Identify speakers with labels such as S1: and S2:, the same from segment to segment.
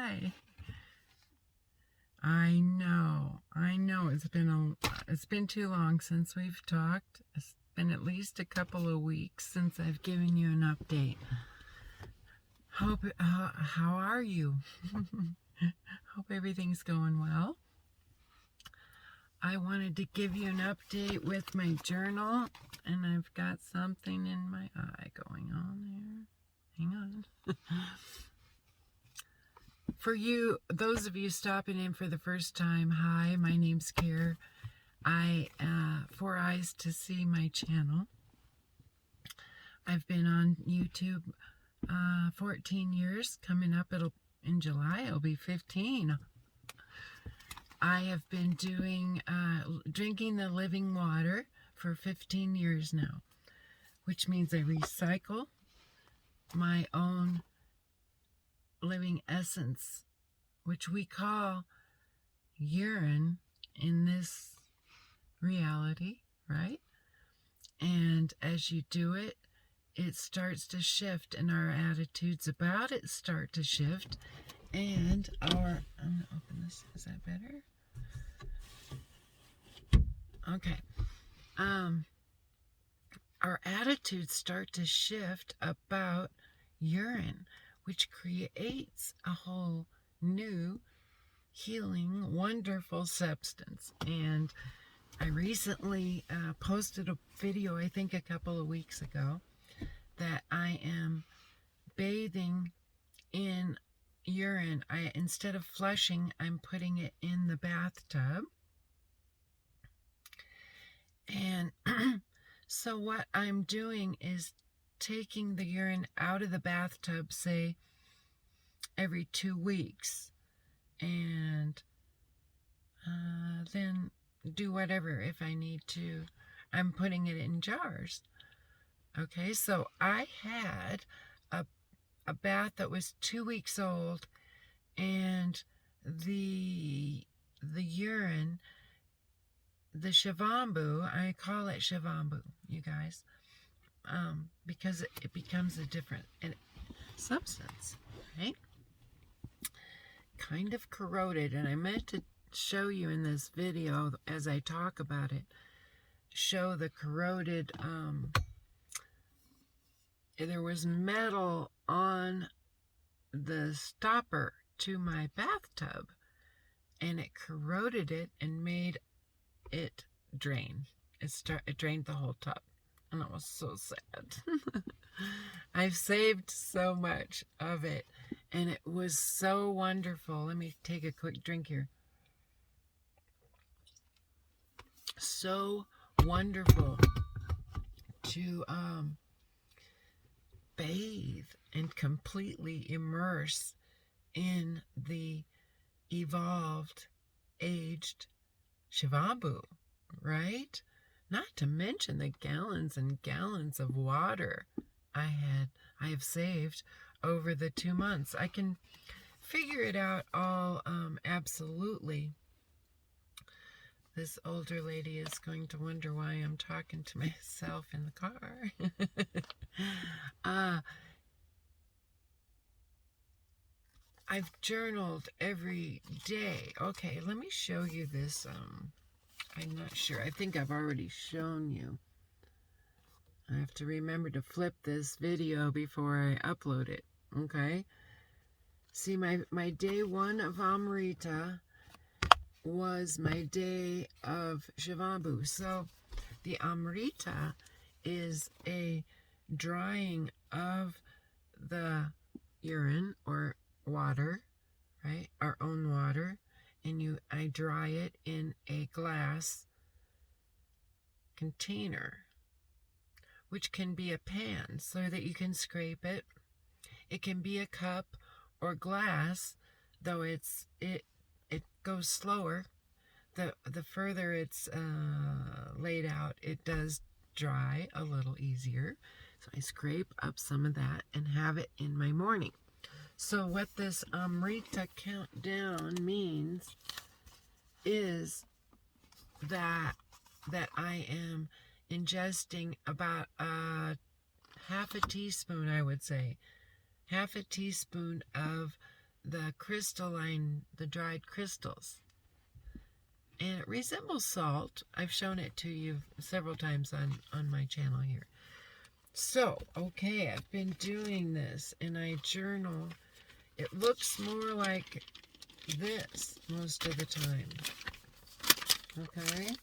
S1: Hi. I know. It's been too long since we've talked. It's been at least a couple of weeks since I've given you an update. How are you? Hope everything's going well. I wanted to give you an update with my journal, and I've got something in my eye going on here. Hang on. For you, those of you stopping in for the first time, hi, my name's Care. Four Eyes to See my channel. I've been on YouTube 14 years. Coming up, in July, it'll be 15. I have been doing drinking the living water for 15 years now, which means I recycle my own living essence, which we call urine in this reality, right? And as you do it, it starts to shift, and our attitudes about it start to shift, and I'm gonna open this. Is that better? Okay. Our attitudes start to shift about urine, which creates a whole new healing, wonderful substance. And I recently posted a video, I think a couple of weeks ago, that I am bathing in urine. Instead of flushing, I'm putting it in the bathtub. And so what I'm doing is taking the urine out of the bathtub, say, every 2 weeks, and then do whatever if I need to. I'm putting it in jars. Okay, so I had a bath that was 2 weeks old, and the urine, the Shivambu, I call it Shivambu, you guys, because it becomes a different substance, right? Kind of corroded, and I meant to show you in this video as I talk about it, show the corroded, there was metal on the stopper to my bathtub, and it corroded it and made it drain. It drained the whole tub, and it was so sad. I've saved so much of it, and it was so wonderful. Let me take a quick drink here. So wonderful to bathe and completely immerse in the evolved, aged Shivambu, right? Not to mention the gallons and gallons of water I have saved over the 2 months. I can figure it out all absolutely. This older lady is going to wonder why I'm talking to myself in the car. I've journaled every day. Okay, let me show you this. I'm not sure. I think I've already shown you. I have to remember to flip this video before I upload it. Okay? See, my day 1 of Amrita was my day of Shivambu. So the Amrita is a drying of the urine or water, right? Our own water. And I dry it in a glass container, which can be a pan so that you can scrape it. It can be a cup or glass, though it goes slower. The further it's laid out, it does dry a little easier. So I scrape up some of that and have it in my morning. So what this Amrita countdown means is that I am ingesting about half a teaspoon, I would say, half a teaspoon of the crystalline, the dried crystals. And it resembles salt. I've shown it to you several times on my channel here. So, okay, I've been doing this, and I journal. It looks more like this most of the time. Okay?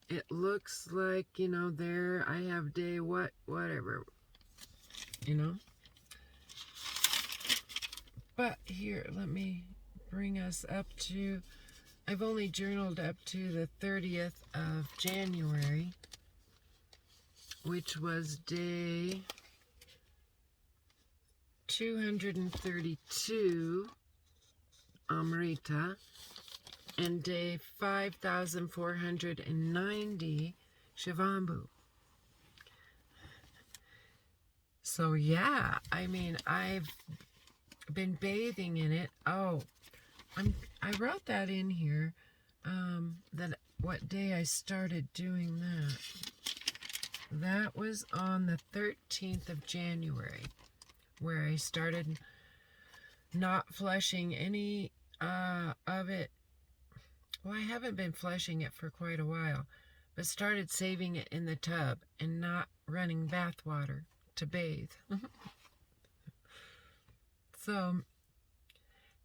S1: It looks like, you know, there I have day whatever, you know? But here, let me bring us up to, I've only journaled up to the 30th of January, which was day 232, Amrita, and day 5,490, Shivambu. So yeah, I mean, I've been bathing in it. Oh, I wrote that in here, that what day I started doing that. That was on the 13th of January, where I started not flushing any of it. Well, I haven't been flushing it for quite a while, but started saving it in the tub and not running bath water to bathe. So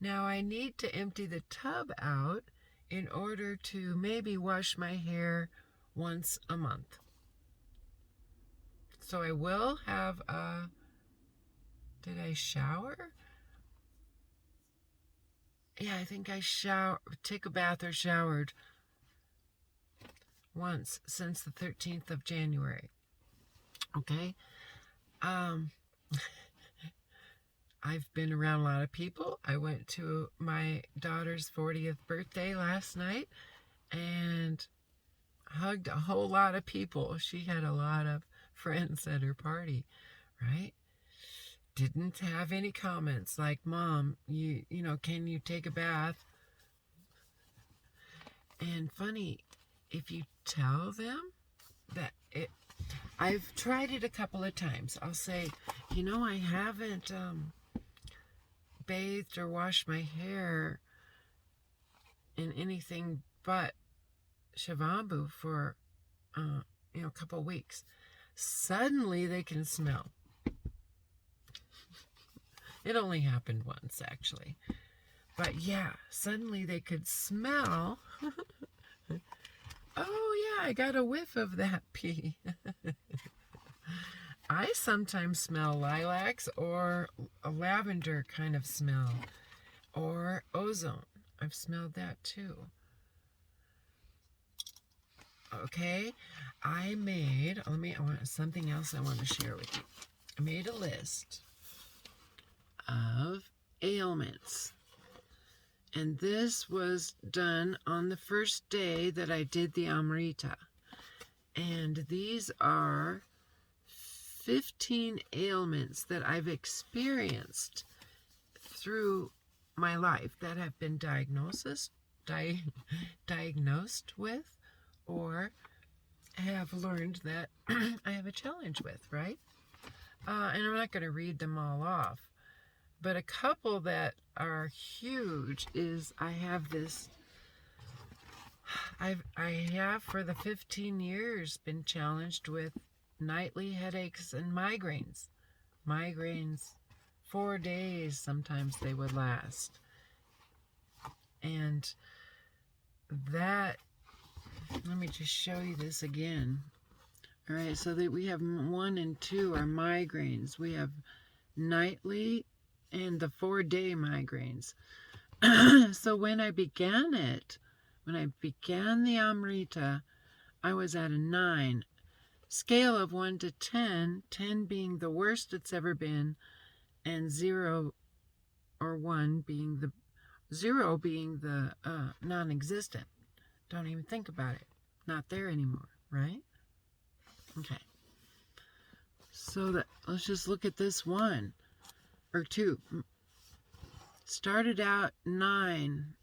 S1: now I need to empty the tub out in order to maybe wash my hair once a month. So I will have did I shower? Yeah, I think I took a bath or showered once since the 13th of January. Okay. I've been around a lot of people. I went to my daughter's 40th birthday last night and hugged a whole lot of people. She had a lot of friends at her party, right? Didn't have any comments like, Mom, you know, can you take a bath? And funny, if you tell them that I've tried it a couple of times. I'll say, you know, I haven't bathed or washed my hair in anything but Shivambu for, you know, a couple of weeks. Suddenly they can smell. It only happened once, actually. But yeah, suddenly they could smell. Oh yeah, I got a whiff of that pee. I sometimes smell lilacs or a lavender kind of smell, or ozone. I've smelled that too. Okay, I want something else I want to share with you. I made a list of ailments. And this was done on the first day that I did the Amrita. And these are 15 ailments that I've experienced through my life that have been diagnosed with, or have learned that I have a challenge with, right? And I'm not going to read them all off, but a couple that are huge is I have for the 15 years been challenged with nightly headaches and migraines. Migraines, 4 days sometimes they would last. And that, let me just show you this again. All right, so that we have 1 and 2 are migraines. We have nightly and the 4-day migraines. So when I began the Amrita, I was at a 9. Scale of 1 to 10, 10 being the worst it's ever been, and 0 or 1 being the non-existent. Don't even think about it. Not there anymore, right? Okay. So let's just look at this 1 or 2. Started out 9.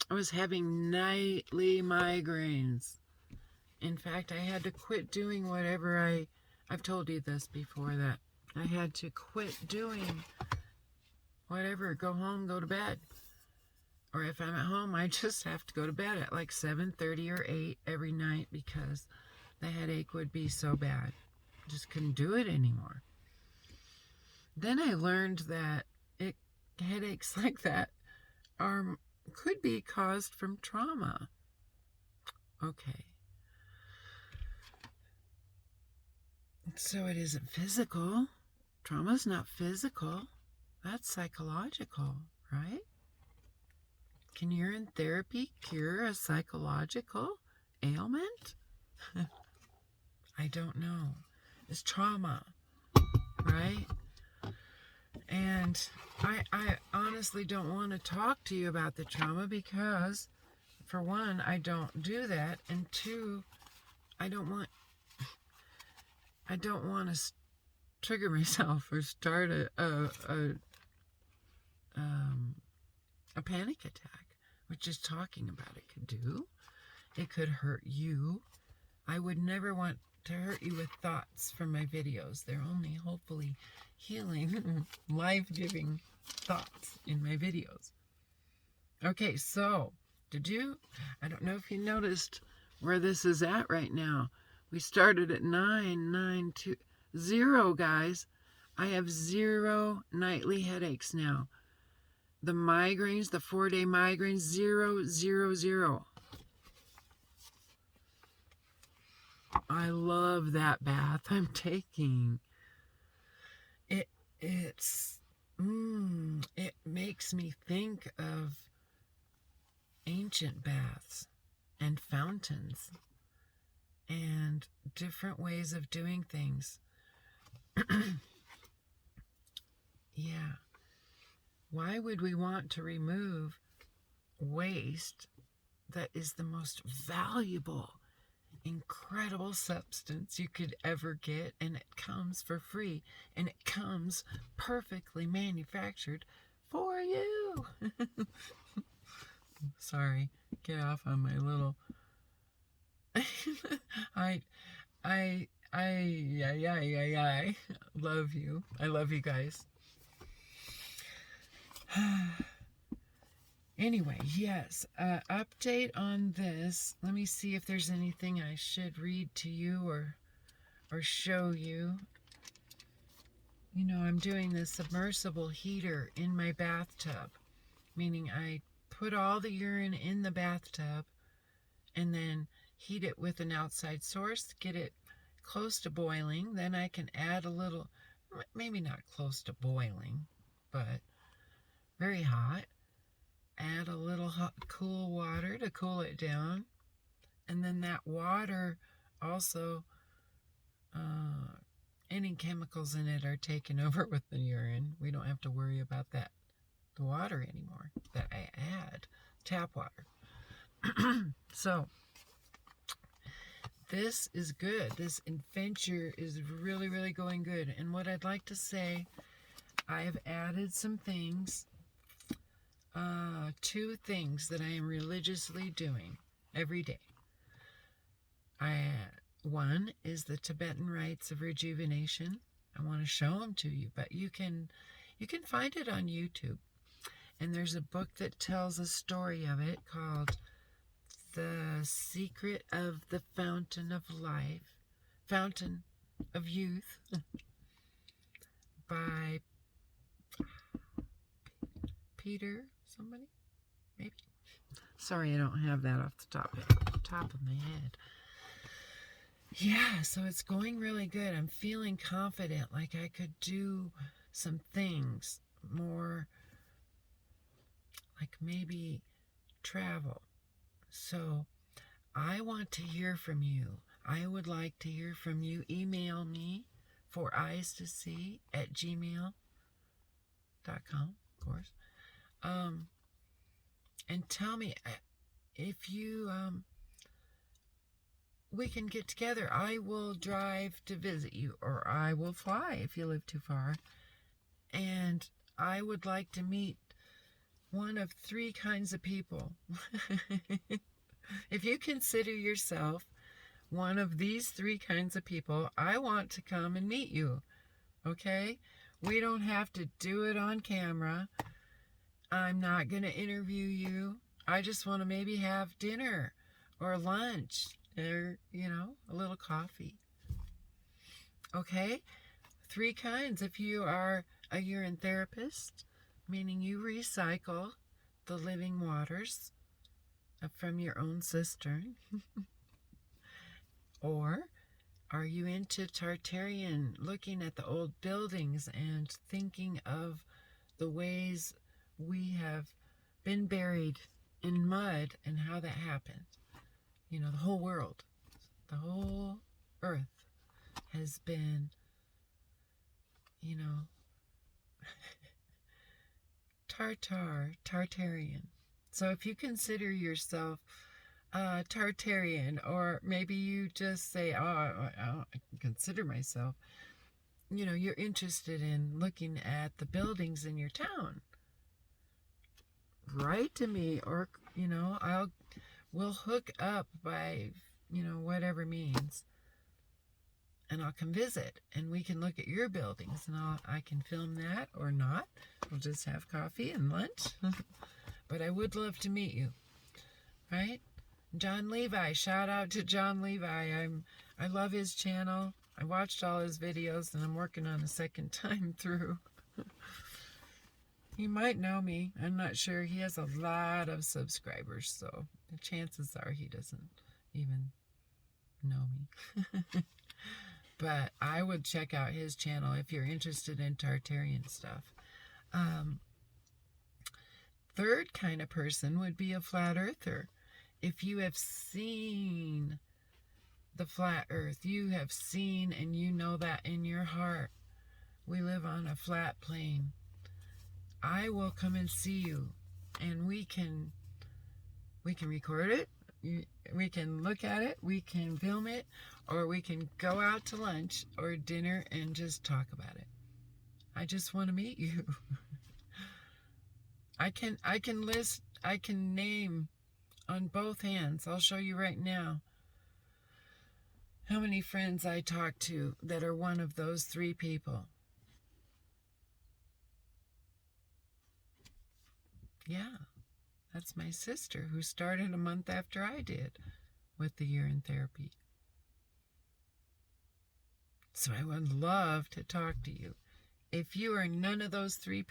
S1: I was having nightly migraines. In fact, I had to quit doing whatever I've told you this before, that I had to quit doing whatever, go home, go to bed. Or if I'm at home, I just have to go to bed at like 7:30 or 8 every night because the headache would be so bad. Just couldn't do it anymore. Then I learned that headaches like that could be caused from trauma. Okay. So it isn't physical. Trauma's not physical. That's psychological, right? Can urine therapy cure a psychological ailment? I don't know. It's trauma, right? And I honestly don't want to talk to you about the trauma because, for one, I don't do that, and two, I don't want to trigger myself or start a panic attack, which is talking about it could do. It could hurt you. I would never want to hurt you with thoughts from my videos. They're only hopefully healing, life-giving thoughts in my videos. Okay, so I don't know if you noticed where this is at right now. We started at 992 0, guys. I have 0 nightly headaches now. The migraines, the 4-day migraines, 0, 0, 0. I love that bath I'm taking. It makes me think of ancient baths and fountains and different ways of doing things. Yeah. Why would we want to remove waste that is the most valuable, incredible substance you could ever get, and it comes for free, and it comes perfectly manufactured for you? Sorry, get off on my little I love you. I love you guys. Anyway, yes, update on this. Let me see if there's anything I should read to you or show you. You know, I'm doing this submersible heater in my bathtub, meaning I put all the urine in the bathtub and then heat it with an outside source, get it close to boiling. Then I can add a little, maybe not close to boiling, but very hot. Add a little hot, cool water to cool it down. And then that water also, any chemicals in it are taken over with the urine. We don't have to worry about that, the water anymore that I add, tap water. So, this is good. This adventure is really, really going good. And what I'd like to say, I have added some things, 2 things that I am religiously doing every day. One is the Tibetan rites of rejuvenation. I want to show them to you, but you can find it on YouTube. And there's a book that tells a story of it called The Secret of the Fountain of Life, Fountain of Youth, by Peter somebody, maybe. Sorry, I don't have that off the top of my head. Yeah, so it's going really good. I'm feeling confident, like I could do some things more, like maybe travel. So I want to hear from you. I would like to hear from you. Email me foreyes2see@gmail.com, of course. And tell me if you, we can get together. I will drive to visit you, or I will fly if you live too far. And I would like to meet one of 3 kinds of people. If you consider yourself one of these 3 kinds of people, I want to come and meet you. Okay? We don't have to do it on camera. I'm not going to interview you. I just want to maybe have dinner or lunch or, a little coffee. Okay? 3 kinds. If you are a urine therapist, meaning you recycle the living waters from your own cistern. Or are you into Tartarian, looking at the old buildings and thinking of the ways we have been buried in mud and how that happened? The whole world, the whole earth has been, Tartarian. So if you consider yourself Tartarian, or maybe you just say, oh, I consider myself, you're interested in looking at the buildings in your town, write to me, or, we'll hook up by, whatever means, and I'll come visit, and we can look at your buildings, and I can film that or not. We'll just have coffee and lunch. But I would love to meet you, right? John Levi, shout out to John Levi. I love his channel. I watched all his videos, and I'm working on a second time through. He might know me. I'm not sure. He has a lot of subscribers, so the chances are he doesn't even know me. But I would check out his channel if you're interested in Tartarian stuff. Third kind of person would be a flat earther. If you have seen the flat earth, you have seen, and you know that in your heart, we live on a flat plane. I will come and see you, and we can record it, we can look at it, we can film it, or we can go out to lunch or dinner and just talk about it. I just want to meet you. I can name on both hands, I'll show you right now, how many friends I talk to that are one of those 3 people. Yeah, that's my sister, who started a month after I did with the urine therapy. So I would love to talk to you. If you are none of those 3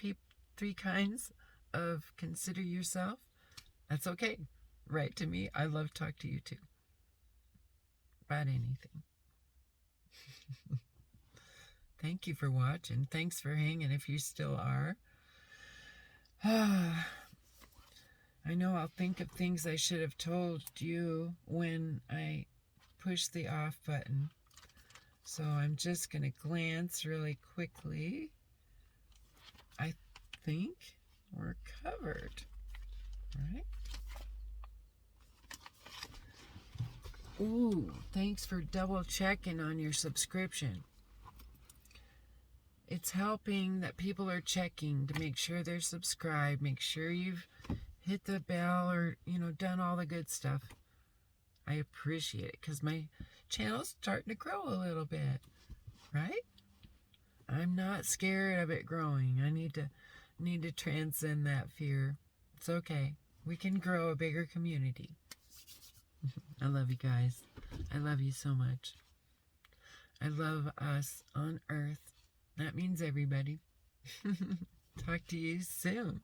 S1: kinds of consider yourself, that's okay. Write to me. I love to talk to you too. About anything. Thank you for watching. Thanks for hanging if you still are. I know I'll think of things I should have told you when I push the off button. So I'm just going to glance really quickly. I think we're covered, right? Ooh, thanks for double checking on your subscription. It's helping that people are checking to make sure they're subscribed, make sure you've hit the bell or, done all the good stuff. I appreciate it because my channel's starting to grow a little bit, right? I'm not scared of it growing. I need to transcend that fear. It's okay. We can grow a bigger community. I love you guys. I love you so much. I love us on Earth. That means everybody. Talk to you soon.